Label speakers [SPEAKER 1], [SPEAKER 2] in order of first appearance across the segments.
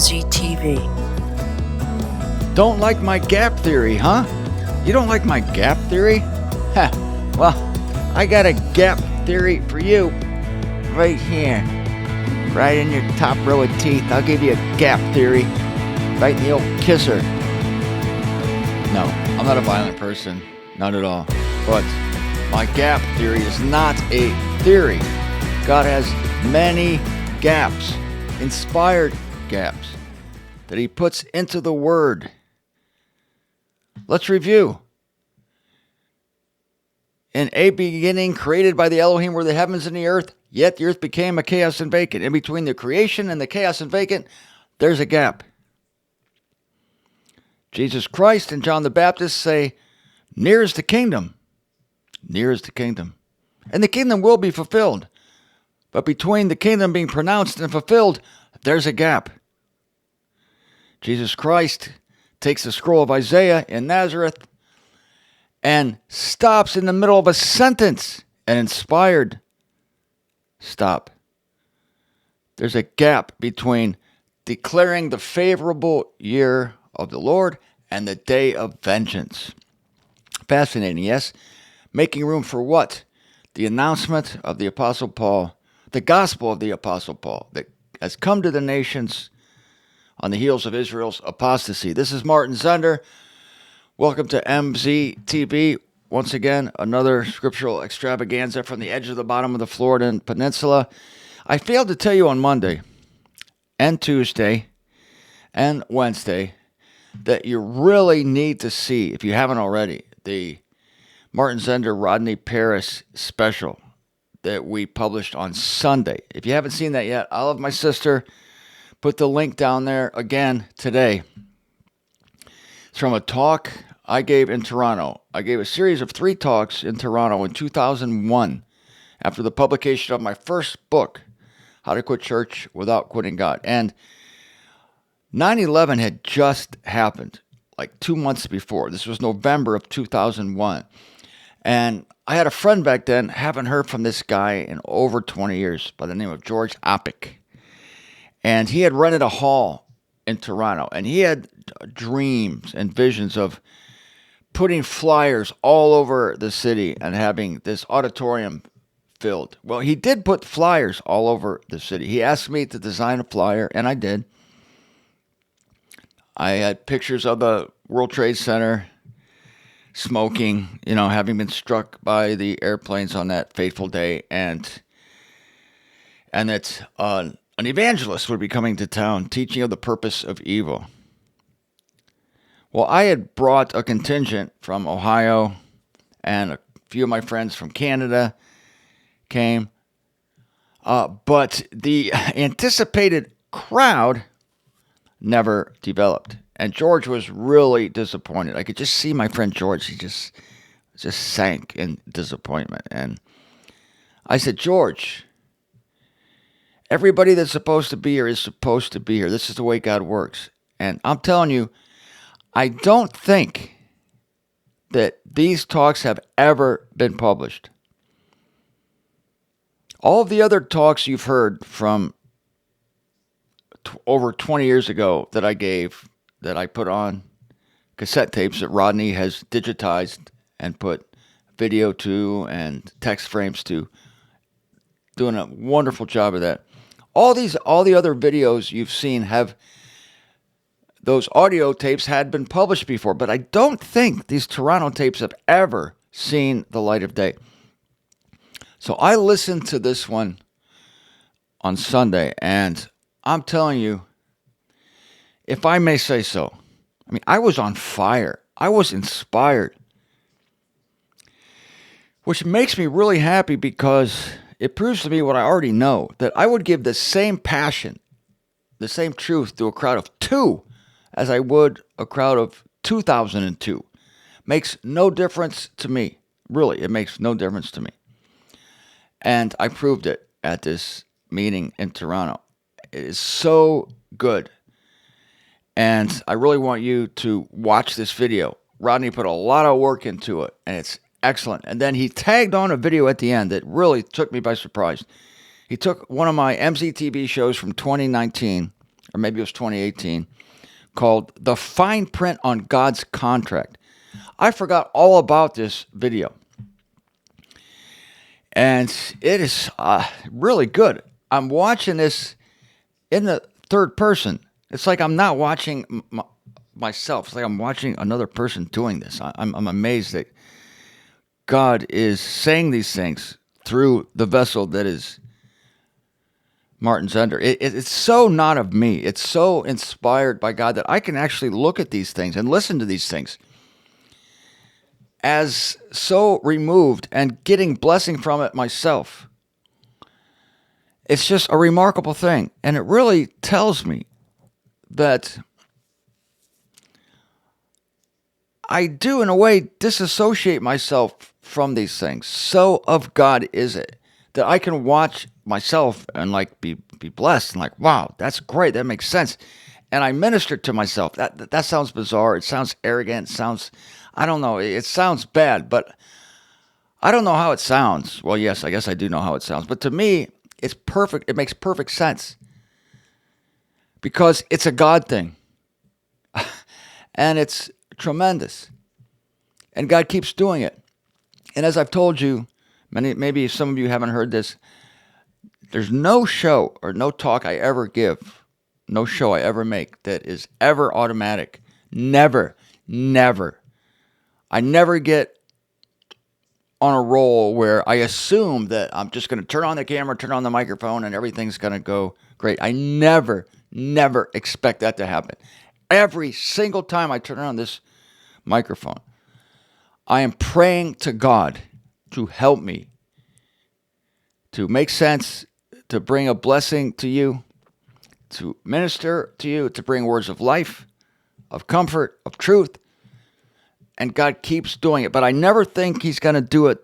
[SPEAKER 1] MZTV.
[SPEAKER 2] Don't like my gap theory, huh? You don't like my gap theory? Ha, well, I got a gap theory for you right here. Right in your top row of teeth. I'll give you a gap theory. Right in the old kisser. No, I'm not a violent person. Not at all. But my gap theory is not a theory. God has many gaps, inspired gaps, that he puts into the Word. Let's review. In a beginning, created by the Elohim, were the heavens and the earth, yet the earth became a chaos and vacant. In between the creation and the chaos and vacant, there's a gap. Jesus Christ and John the Baptist say, near is the kingdom. Near is the kingdom. And the kingdom will be fulfilled. But between the kingdom being pronounced and fulfilled, there's a gap. Jesus Christ takes the scroll of Isaiah in Nazareth and stops in the middle of a sentence, an inspired stop. There's a gap between declaring the favorable year of the Lord and the day of vengeance. Fascinating, yes? Making room for what? The announcement of the Apostle Paul, the gospel of the Apostle Paul that has come to the nations on the heels of Israel's apostasy. This is Martin Zender. Welcome to MZTV. Once again, another scriptural extravaganza from the edge of the bottom of the Florida Peninsula. I failed to tell you on Monday and Tuesday and Wednesday that you really need to see, if you haven't already, the Martin Zender Rodney Paris special that we published on Sunday. If you haven't seen that yet, I love my sister. Put the link down there again today. It's from a talk I gave in Toronto. I gave a series of 3 talks in Toronto in 2001 after the publication of my first book, How to Quit Church Without Quitting God. And 9/11 had just happened, like 2 months before. This was November of 2001. And I had a friend back then, haven't heard from this guy in over 20 years, by the name of George Opic. And he had rented a hall in Toronto, and he had dreams and visions of putting flyers all over the city and having this auditorium filled. Well, he did put flyers all over the city. He asked me to design a flyer, and I did. I had pictures of the World Trade Center smoking, having been struck by the airplanes on that fateful day, and that an evangelist would be coming to town teaching of the purpose of evil. Well, I had brought a contingent from Ohio, and a few of my friends from Canada came, but the anticipated crowd never developed. And George was really disappointed. I could just see my friend George. He just sank in disappointment. And I said, George, everybody that's supposed to be here is supposed to be here. This is the way God works. And I'm telling you, I don't think that these talks have ever been published. All of the other talks you've heard from over 20 years ago that I gave, that I put on cassette tapes that Rodney has digitized and put video to and text frames to, doing a wonderful job of that. All the other videos you've seen have, those audio tapes had been published before, but I don't think these Toronto tapes have ever seen the light of day. So I listened to this one on Sunday, and I'm telling you, if I may say so, I was on fire. I was inspired, which makes me really happy because it proves to me what I already know, that I would give the same passion, the same truth to a crowd of 2 as I would a crowd of 2,002. Makes no difference to me. Really, it makes no difference to me. And I proved it at this meeting in Toronto. It is so good. And I really want you to watch this video. Rodney put a lot of work into it, and it's excellent. And then he tagged on a video at the end that really took me by surprise. He took one of my MZTV shows from 2019 or maybe it was 2018, called The Fine Print on God's Contract. I forgot all about this video. And it is really good. I'm watching this in the third person. It's like I'm not watching myself. It's like I'm watching another person doing this. I'm amazed that God is saying these things through the vessel that is Martin Zender. It's so not of me. It's so inspired by God that I can actually look at these things and listen to these things as so removed and getting blessing from it myself. It's just a remarkable thing. And it really tells me that I do, in a way, disassociate myself from these things. So of God is it that I can watch myself and be blessed and wow, that's great. That makes sense. And I minister to myself. That sounds bizarre. It sounds arrogant. It sounds, I don't know. It sounds bad, but I don't know how it sounds. Well, yes, I guess I do know how it sounds. But to me, it's perfect. It makes perfect sense because it's a God thing. And it's tremendous. And God keeps doing it. And as I've told you, maybe some of you haven't heard this, there's no show or no talk I ever give, no show I ever make that is ever automatic. Never, never. I never get on a roll where I assume that I'm just going to turn on the camera, turn on the microphone, and everything's going to go great. I never expect that to happen. Every single time I turn on this microphone, I am praying to God to help me, to make sense, to bring a blessing to you, to minister to you, to bring words of life, of comfort, of truth. And God keeps doing it. But I never think he's going to do it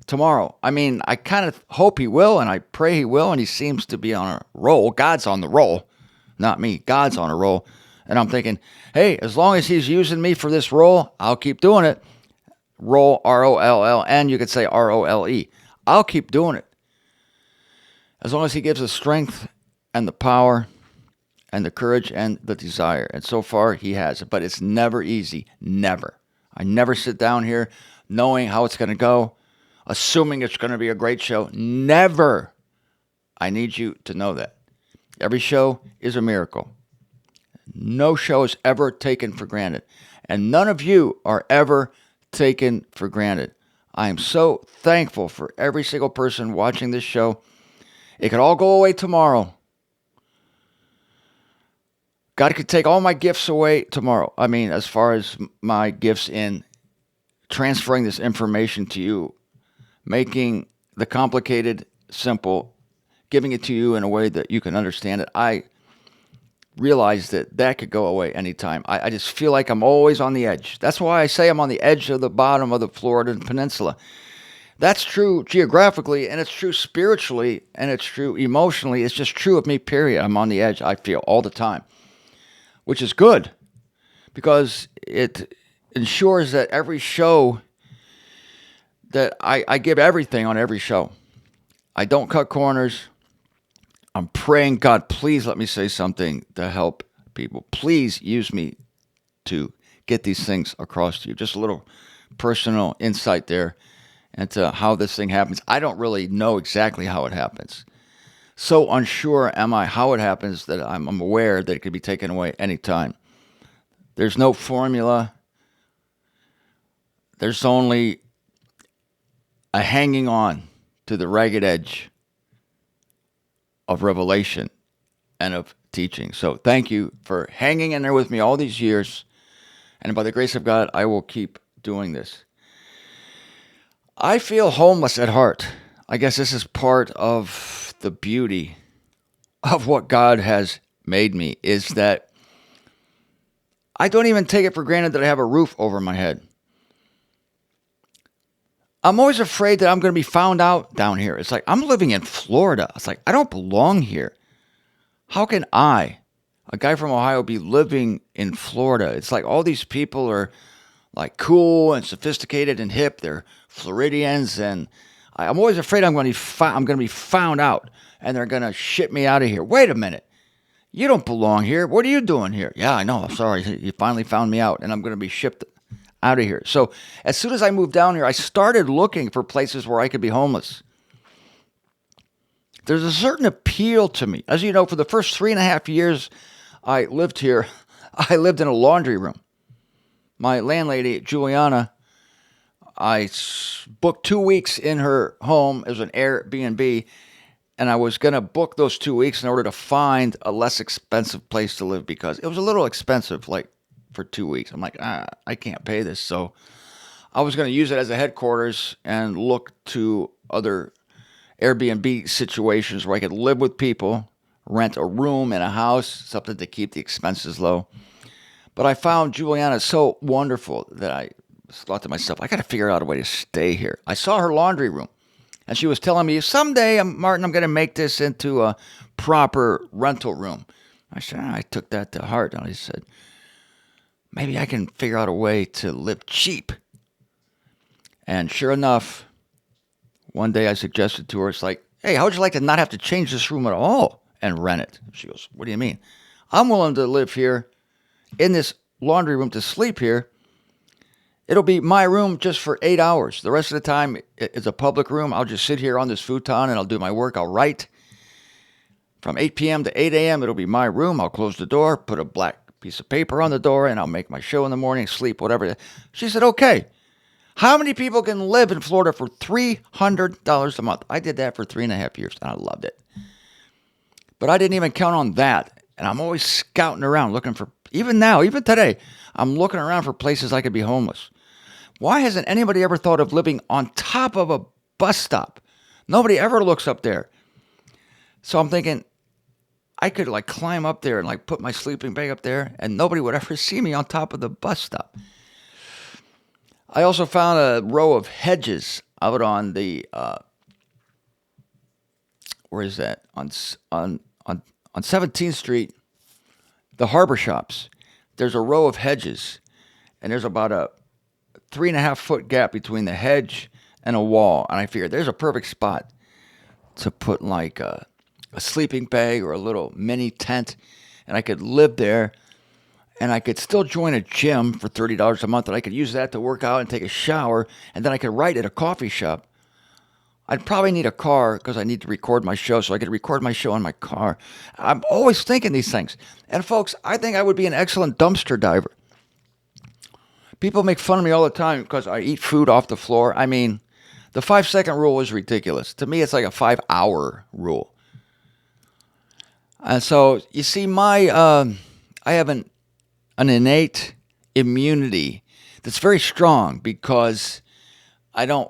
[SPEAKER 2] tomorrow. I mean, I kind of hope he will, and I pray he will, and he seems to be on a roll. God's on the roll, not me. God's on a roll. And I'm thinking, hey, as long as he's using me for this role, I'll keep doing it. Roll, R-O-L-L, you could say R-O-L-E. I'll keep doing it. As long as he gives us strength and the power and the courage and the desire. And so far, he has it. But it's never easy. Never. I never sit down here knowing how it's going to go, assuming it's going to be a great show. Never. I need you to know that. Every show is a miracle. No show is ever taken for granted. And none of you are ever taken for granted. I am so thankful for every single person watching this show. It could all go away tomorrow. God could take all my gifts away tomorrow. I mean, as far as my gifts in transferring this information to you, making the complicated simple, giving it to you in a way that you can understand it. I realize that could go away anytime. I just feel like I'm always on the edge. That's why I say I'm on the edge of the bottom of the Florida Peninsula. That's true geographically, and it's true spiritually, and it's true emotionally. It's just true of me, period. I'm on the edge, I feel, all the time, which is good because it ensures that every show that I give everything on every show. I don't cut corners. I'm praying, God, please let me say something to help people. Please use me to get these things across to you. Just a little personal insight there into how this thing happens. I don't really know exactly how it happens. So unsure am I how it happens that I'm aware that it could be taken away anytime. There's no formula. There's only a hanging on to the ragged edge of revelation and of teaching. So thank you for hanging in there with me all these years. And by the grace of God, I will keep doing this. I feel homeless at heart. I guess this is part of the beauty of what God has made me, is that I don't even take it for granted that I have a roof over my head. I'm always afraid that I'm going to be found out down here. It's like, I'm living in Florida. It's like, I don't belong here. How can I, a guy from Ohio, be living in Florida? It's like all these people are like cool and sophisticated and hip. They're Floridians. And I'm always afraid I'm going to be found out and they're going to ship me out of here. Wait a minute. You don't belong here. What are you doing here? Yeah, I know. I'm sorry. You finally found me out, and I'm going to be shipped out of here. So as soon as I moved down here, I started looking for places where I could be homeless. There's a certain appeal to me. As you know, for the first 3.5 years I lived here, I lived in a laundry room. My landlady, Juliana, I booked 2 weeks in her home as an Airbnb, and I was going to book those 2 weeks in order to find a less expensive place to live because it was a little expensive, like for 2 weeks. I'm like, I can't pay this. So I was going to use it as a headquarters and look to other Airbnb situations where I could live with people, rent a room in a house, something to keep the expenses low. But I found Juliana so wonderful that I thought to myself, I got to figure out a way to stay here. I saw her laundry room, and she was telling me, someday, Martin, I'm going to make this into a proper rental room. I said, I took that to heart, and I said, maybe I can figure out a way to live cheap. And sure enough, one day I suggested to her, it's like, hey, how would you like to not have to change this room at all and rent it? She goes, what do you mean? I'm willing to live here in this laundry room, to sleep here. It'll be my room just for 8 hours. The rest of the time, it's a public room. I'll just sit here on this futon and I'll do my work. I'll write. From 8 p.m. to 8 a.m., it'll be my room. I'll close the door, put a black piece of paper on the door, and I'll make my show in the morning, sleep, whatever. She said, okay. How many people can live in Florida for $300 a month? I did that for 3.5 years, and I loved it. But I didn't even count on that. And I'm always scouting around looking for, even now, even today, I'm looking around for places I could be homeless. Why hasn't anybody ever thought of living on top of a bus stop? Nobody ever looks up there. So I'm thinking, I could like climb up there and like put my sleeping bag up there, and nobody would ever see me on top of the bus stop. I also found a row of hedges out on the, where is that? On 17th Street, the harbor shops. There's a row of hedges, and there's about a 3.5-foot gap between the hedge and a wall. And I figured there's a perfect spot to put like a sleeping bag or a little mini tent, and I could live there. And I could still join a gym for $30 a month, and I could use that to work out and take a shower, and then I could write at a coffee shop. I'd probably need a car because I need to record my show, so I could record my show in my car. I'm always thinking these things. And folks, I think I would be an excellent dumpster diver. People make fun of me all the time because I eat food off the floor. I mean, the 5-second rule is ridiculous. To me, it's like a 5-hour rule. And so, you see, I have an innate immunity that's very strong because I don't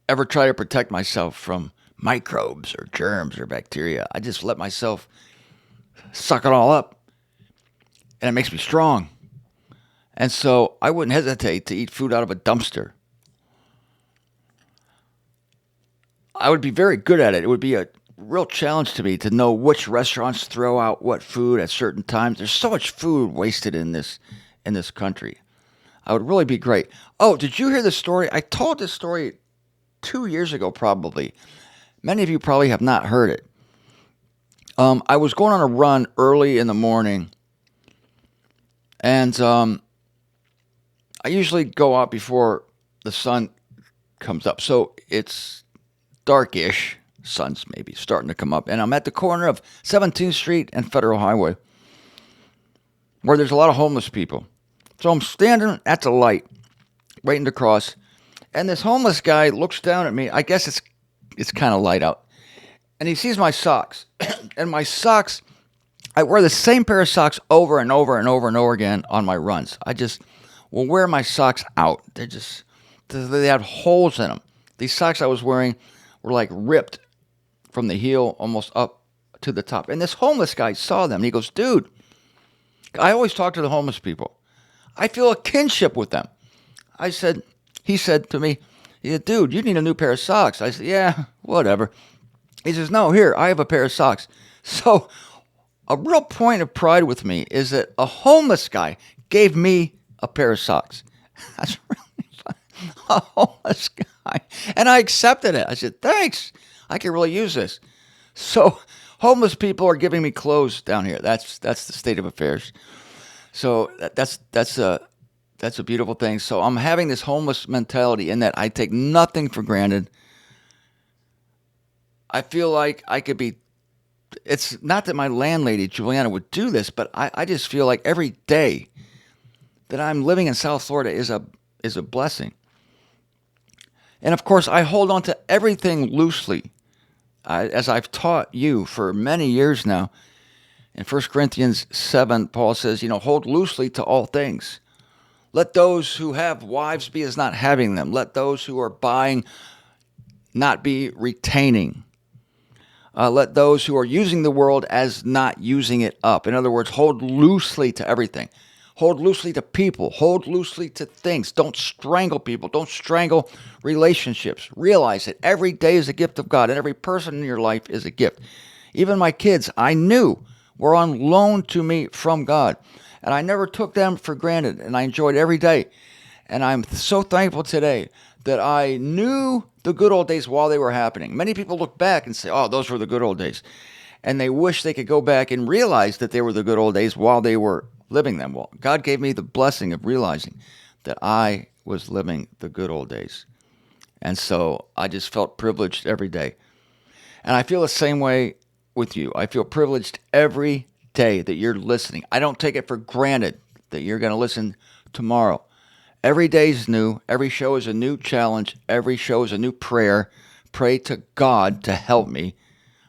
[SPEAKER 2] ever try to protect myself from microbes or germs or bacteria. I just let myself suck it all up, and it makes me strong. And so I wouldn't hesitate to eat food out of a dumpster. I would be very good at it. It would be a real challenge to me to know which restaurants throw out what food at certain times. There's so much food wasted in this country. I would really be great. Oh, did you hear the story? I told this story 2 years ago, probably. Many of you probably have not heard it. I was going on a run early in the morning, and I usually go out before the sun comes up. So it's darkish. Sun's maybe starting to come up. And I'm at the corner of 17th Street and Federal Highway, where there's a lot of homeless people. So I'm standing at the light, waiting to cross. And this homeless guy looks down at me. I guess it's kind of light out. And he sees my socks. And my socks, I wear the same pair of socks over and over and over and over again on my runs. I just will wear my socks out. They have holes in them. These socks I was wearing were like ripped from the heel almost up to the top. And this homeless guy saw them. And he goes, dude, I always talk to the homeless people. I feel a kinship with them. He said to me, yeah, dude, you need a new pair of socks. I said, yeah, whatever. He says, no, here, I have a pair of socks. So a real point of pride with me is that a homeless guy gave me a pair of socks. That's really fun. A homeless guy. And I accepted it. I said, thanks. I can really use this. So Homeless people are giving me clothes down here. That's the state of affairs. So that's a beautiful thing. So I'm having this homeless mentality in that I take nothing for granted. I feel like I could be. It's not that my landlady Juliana would do this, but I just feel like every day that I'm living in South Florida is a blessing. And of course, I hold on to everything loosely, as I've taught you for many years now. In 1 Corinthians 7, Paul says, hold loosely to all things. Let those who have wives be as not having them. Let those who are buying not be retaining. Let those who are using the world as not using it up. In other words, hold loosely to everything. Hold loosely to people. Hold loosely to things. Don't strangle people. Don't strangle relationships. Realize that every day is a gift of God, and every person in your life is a gift. Even my kids, I knew, were on loan to me from God. And I never took them for granted, and I enjoyed every day. And I'm so thankful today that I knew the good old days while they were happening. Many people look back and say, oh, those were the good old days. And they wish they could go back and realize that they were the good old days while they were living them. Well, God gave me the blessing of realizing that I was living the good old days. And so I just felt privileged every day. And I feel the same way with you. I feel privileged every day that you're listening. I don't take it for granted that you're going to listen tomorrow. Every day is new. Every show is a new challenge. Every show is a new prayer. Pray to God to help me.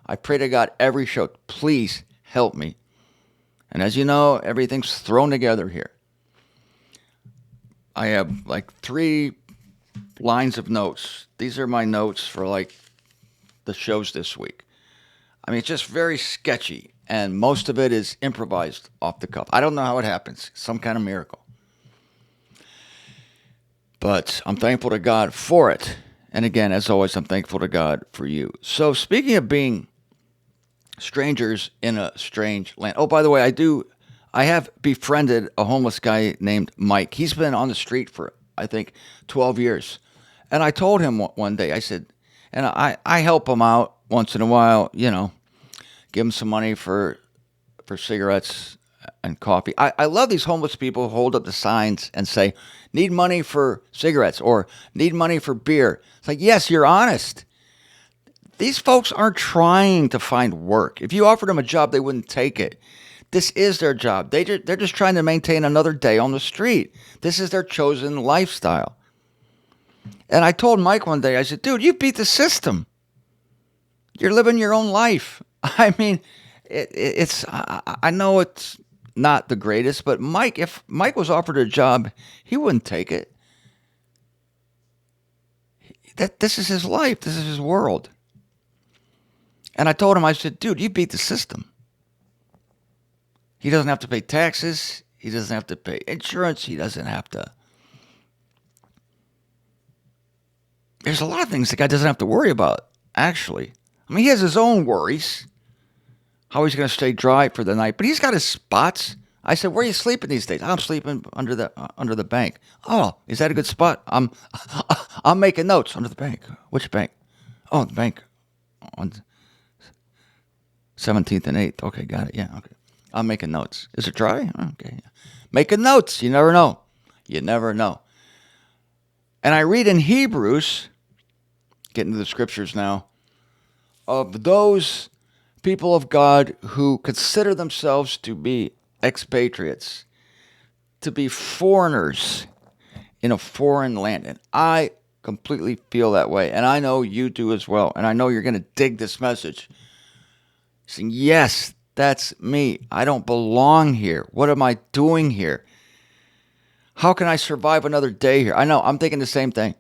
[SPEAKER 2] I pray to God every show, please help me. And as you know, everything's thrown together here. I have like 3 lines of notes. These are my notes for like the shows this week. I mean, it's just very sketchy, and most of it is improvised off the cuff. I don't know how it happens. Some kind of miracle. But I'm thankful to God for it. And again, as always, I'm thankful to God for you. So speaking of being strangers in a strange land. Oh, by the way, I have befriended a homeless guy named Mike. He's been on the street for, I think, 12 years. And I told him one day, I said, and I help him out once in a while, give him some money for cigarettes and coffee. I love these homeless people who hold up the signs and say, need money for cigarettes or need money for beer. It's like, yes, you're honest. These folks aren't trying to find work. If you offered them a job, they wouldn't take it. This is their job. They're just trying to maintain another day on the street. This is their chosen lifestyle. And I told Mike one day, I said, dude, you beat the system. You're living your own life. I mean, I know it's not the greatest, but if Mike was offered a job, he wouldn't take it. This is his life. This is his world. And I told him, I said, dude, you beat the system. He doesn't have to pay taxes. He doesn't have to pay insurance. He doesn't have to. There's a lot of things the guy doesn't have to worry about, actually. I mean, he has his own worries. How he's going to stay dry for the night. But he's got his spots. I said, where are you sleeping these days? I'm sleeping under the bank. Oh, is that a good spot? I'm making notes under the bank. Which bank? Oh, the bank on 17th and 8th. Okay, got it. Yeah, okay. I'm making notes. Is it dry? Okay. Making notes. You never know. You never know. And I read in Hebrews, getting to the scriptures now, of those people of God who consider themselves to be expatriates, to be foreigners in a foreign land. And I completely feel that way. And I know you do as well. And I know you're going to dig this message. Saying, yes, that's me. I don't belong here. What am I doing here? How can I survive another day here? I know, I'm thinking the same thing.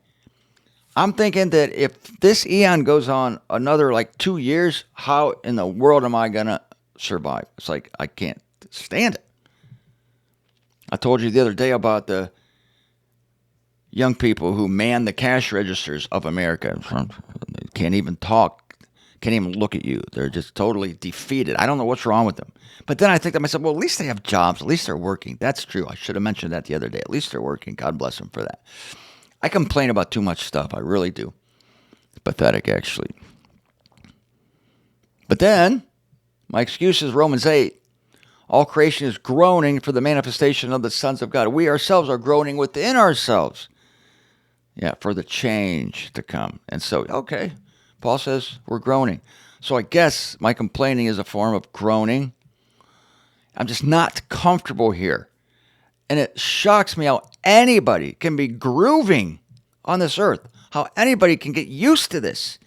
[SPEAKER 2] I'm thinking that if this eon goes on another 2 years, how in the world am I going to survive? It's like, I can't stand it. I told you the other day about the young people who man the cash registers of America. They can't even talk. Can't even look at you. They're just totally defeated. I don't know what's wrong with them. But then I think to myself, well, at least they have jobs. At least they're working. That's true. I should have mentioned that the other day. At least they're working. God bless them for that. I complain about too much stuff. I really do. It's pathetic, actually. But then My excuse is Romans 8. All creation is groaning for the manifestation of the sons of God. We ourselves are groaning within ourselves. Yeah, for the change to come. And so, okay, Paul says we're groaning. So I guess my complaining is a form of groaning. I'm just not comfortable here. And it shocks me how anybody can be grooving on this earth, how anybody can get used to this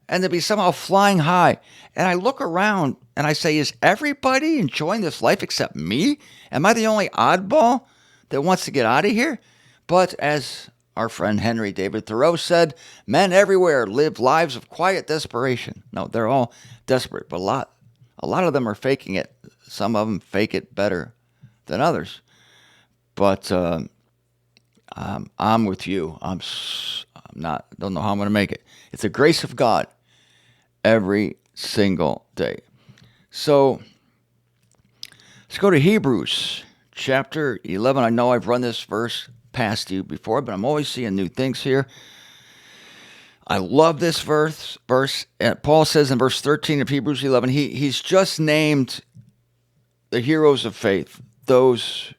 [SPEAKER 2] and to be somehow flying high. And I look around and I say, is everybody enjoying this life except me? Am I the only oddball that wants to get out of here? But as our friend Henry David Thoreau said, men everywhere live lives of quiet desperation. No, they're all desperate, but a lot of them are faking it. Some of them fake it better than others. But I'm with you. I'm not. Don't know how I'm going to make it. It's the grace of God every single day. So let's go to Hebrews chapter 11. I know I've run this verse past you before, but I'm always seeing new things here. I love this verse. Paul says in verse 13 of Hebrews 11, he's just named the heroes of faith, those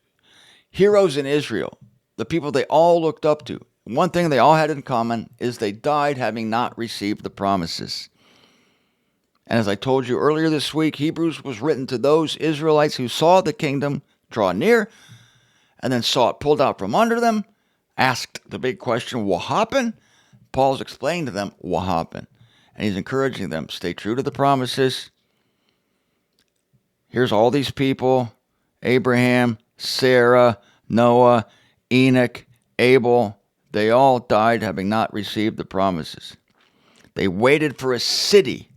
[SPEAKER 2] heroes in Israel, the people they all looked up to. One thing they all had in common is they died having not received the promises. And as I told you earlier this week, Hebrews was written to those Israelites who saw the kingdom draw near and then saw it pulled out from under them, asked the big question, what happened? Paul's explained to them what happened. And he's encouraging them, stay true to the promises. Here's all these people, Abraham, Sarah, Noah, Enoch, Abel. They all died having not received the promises. They waited for a city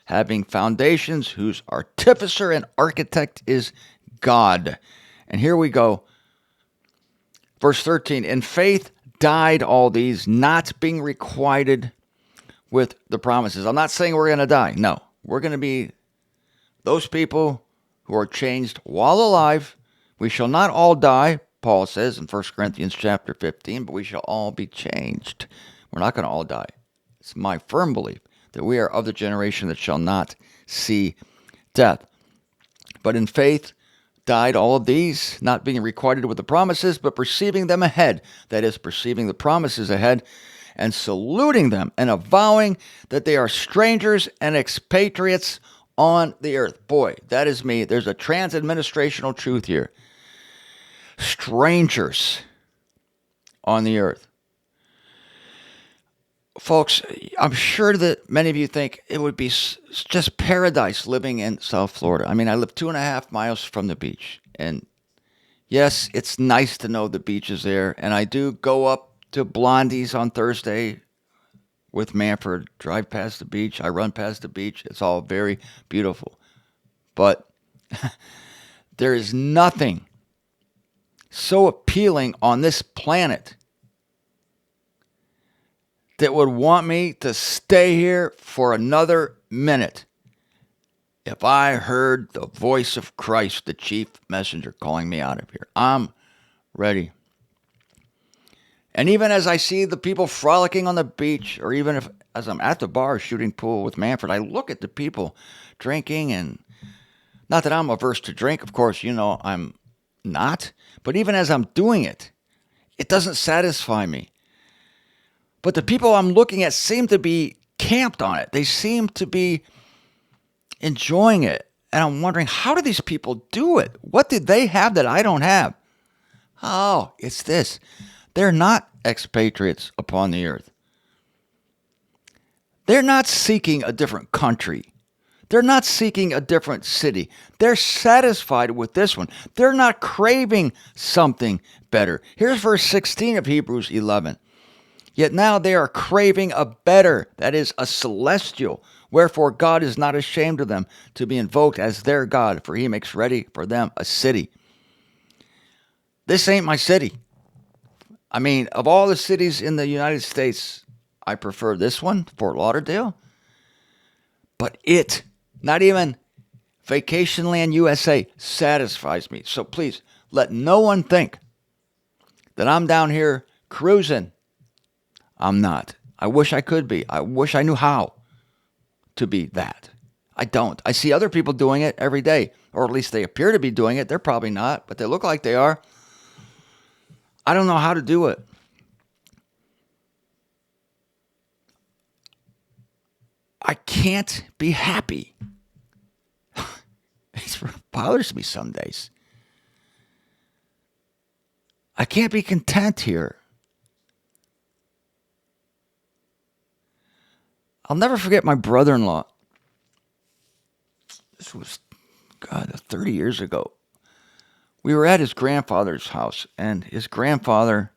[SPEAKER 2] having foundations whose artificer and architect is God. And here we go. Verse 13, in faith died all these, not being requited with the promises. I'm not saying we're going to die. No, we're going to be those people who are changed while alive. We shall not all die, Paul says in 1 Corinthians chapter 15, but we shall all be changed. We're not going to all die. It's my firm belief that we are of the generation that shall not see death. But in faith died all of these, not being requited with the promises, but perceiving them ahead, that is, perceiving the promises ahead, and saluting them, and avowing that they are strangers and expatriates on the earth. Boy, that is me. There's a trans-administrational truth here. Strangers on the earth. Folks, I'm sure that many of you think it would be just paradise living in South Florida. I mean, I live 2.5 miles from the beach. And yes, it's nice to know the beach is there. And I do go up to Blondie's on Thursday with Manford, drive past the beach. I run past the beach. It's all very beautiful. But there is nothing so appealing on this planet that would want me to stay here for another minute if I heard the voice of Christ, the chief messenger, calling me out of here. I'm ready. And even as I see the people frolicking on the beach, or even as I'm at the bar shooting pool with Manfred, I look at the people drinking, and not that I'm averse to drink, of course, you know I'm not, but even as I'm doing it, it doesn't satisfy me. But the people I'm looking at seem to be camped on it. They seem to be enjoying it. And I'm wondering, how do these people do it? What did they have that I don't have? Oh, it's this. They're not expatriates upon the earth. They're not seeking a different country. They're not seeking a different city. They're satisfied with this one. They're not craving something better. Here's verse 16 of Hebrews 11. Yet now they are craving a better, that is, a celestial. Wherefore God is not ashamed of them to be invoked as their God, for he makes ready for them a city. This ain't my city. I mean, of all the cities in the United States, I prefer this one, Fort Lauderdale. But it, not even Vacationland USA, satisfies me. So please, let no one think that I'm down here cruising. I'm not. I wish I could be. I wish I knew how to be that. I don't. I see other people doing it every day, or at least they appear to be doing it. They're probably not, but they look like they are. I don't know how to do it. I can't be happy. It bothers me some days. I can't be content here. I'll never forget my brother-in-law. This was, 30 years ago. We were at his grandfather's house, and his grandfather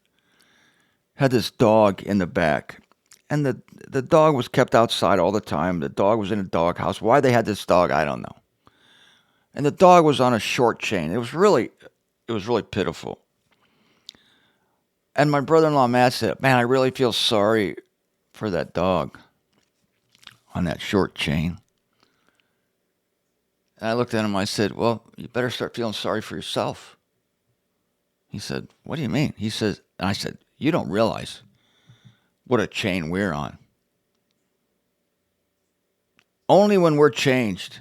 [SPEAKER 2] had this dog in the back. And the dog was kept outside all the time. The dog was in a dog house. Why they had this dog, I don't know. And the dog was on a short chain. It was really pitiful. And my brother-in-law, Matt, said, man, I really feel sorry for that dog on that short chain. And I looked at him, I said, well, you better start feeling sorry for yourself. He said, what do you mean? He says, and I said, you don't realize what a chain we're on. Only when we're changed,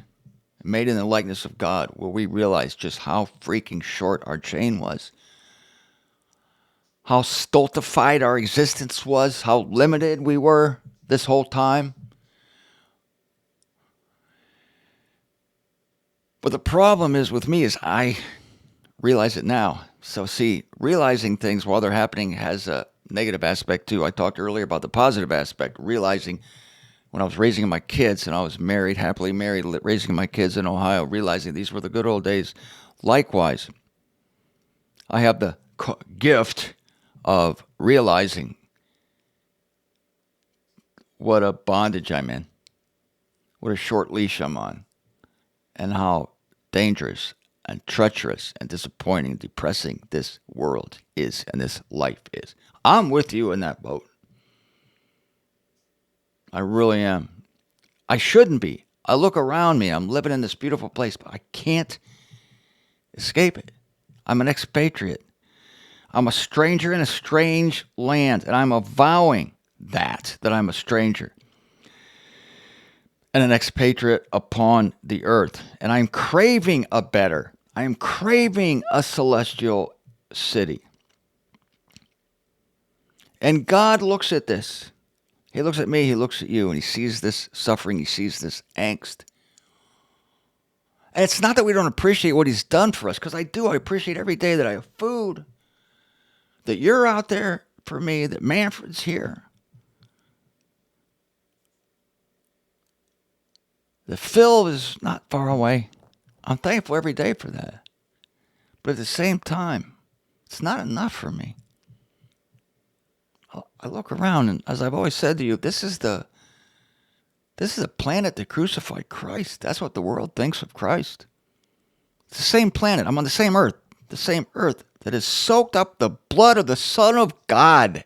[SPEAKER 2] made in the likeness of God, will we realize just how freaking short our chain was. How stultified our existence was, how limited we were this whole time. But the problem is with me is I realize it now. So see, realizing things while they're happening has a negative aspect too. I talked earlier about the positive aspect, realizing when I was raising my kids and I was married, happily married, raising my kids in Ohio, realizing these were the good old days. Likewise, I have the gift of realizing what a bondage I'm in, what a short leash I'm on, and how dangerous and treacherous and disappointing and depressing this world is and this life is. I'm with you in that boat. I really am. I shouldn't be. I look around me. I'm living in this beautiful place, but I can't escape it. I'm an expatriate. I'm a stranger in a strange land, and I'm avowing that I'm a stranger and an expatriate upon the earth. And I'm craving a better. I am craving a celestial city. And God looks at this. He looks at me, he looks at you, and he sees this suffering, he sees this angst. And it's not that we don't appreciate what he's done for us, because I do. I appreciate every day that I have food, that you're out there for me, that Manfred's here. The Phil is not far away. I'm thankful every day for that. But at the same time, it's not enough for me. I look around, and as I've always said to you, this is a planet that crucified Christ. That's what the world thinks of Christ. It's the same planet. I'm on the same earth that has soaked up the blood of the Son of God.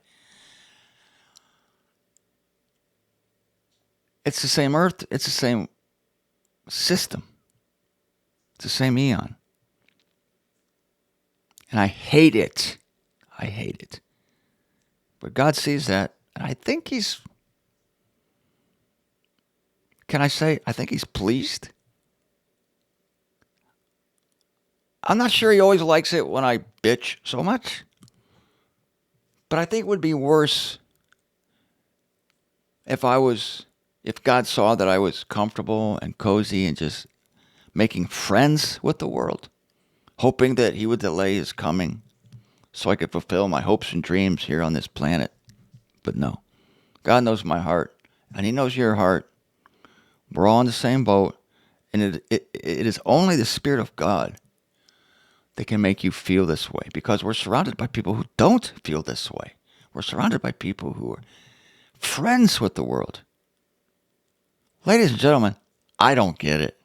[SPEAKER 2] It's the same earth. It's the same system. It's the same eon. And I hate it. I hate it. But God sees that, and I think he's, can I say, I think he's pleased. I'm not sure he always likes it when I bitch so much, but I think it would be worse if God saw that I was comfortable and cozy and just making friends with the world, hoping that he would delay his coming so I could fulfill my hopes and dreams here on this planet. But no, God knows my heart, and he knows your heart. We're all in the same boat, and it is only the Spirit of God that can make you feel this way, because we're surrounded by people who don't feel this way. We're surrounded by people who are friends with the world. Ladies and gentlemen, I don't get it.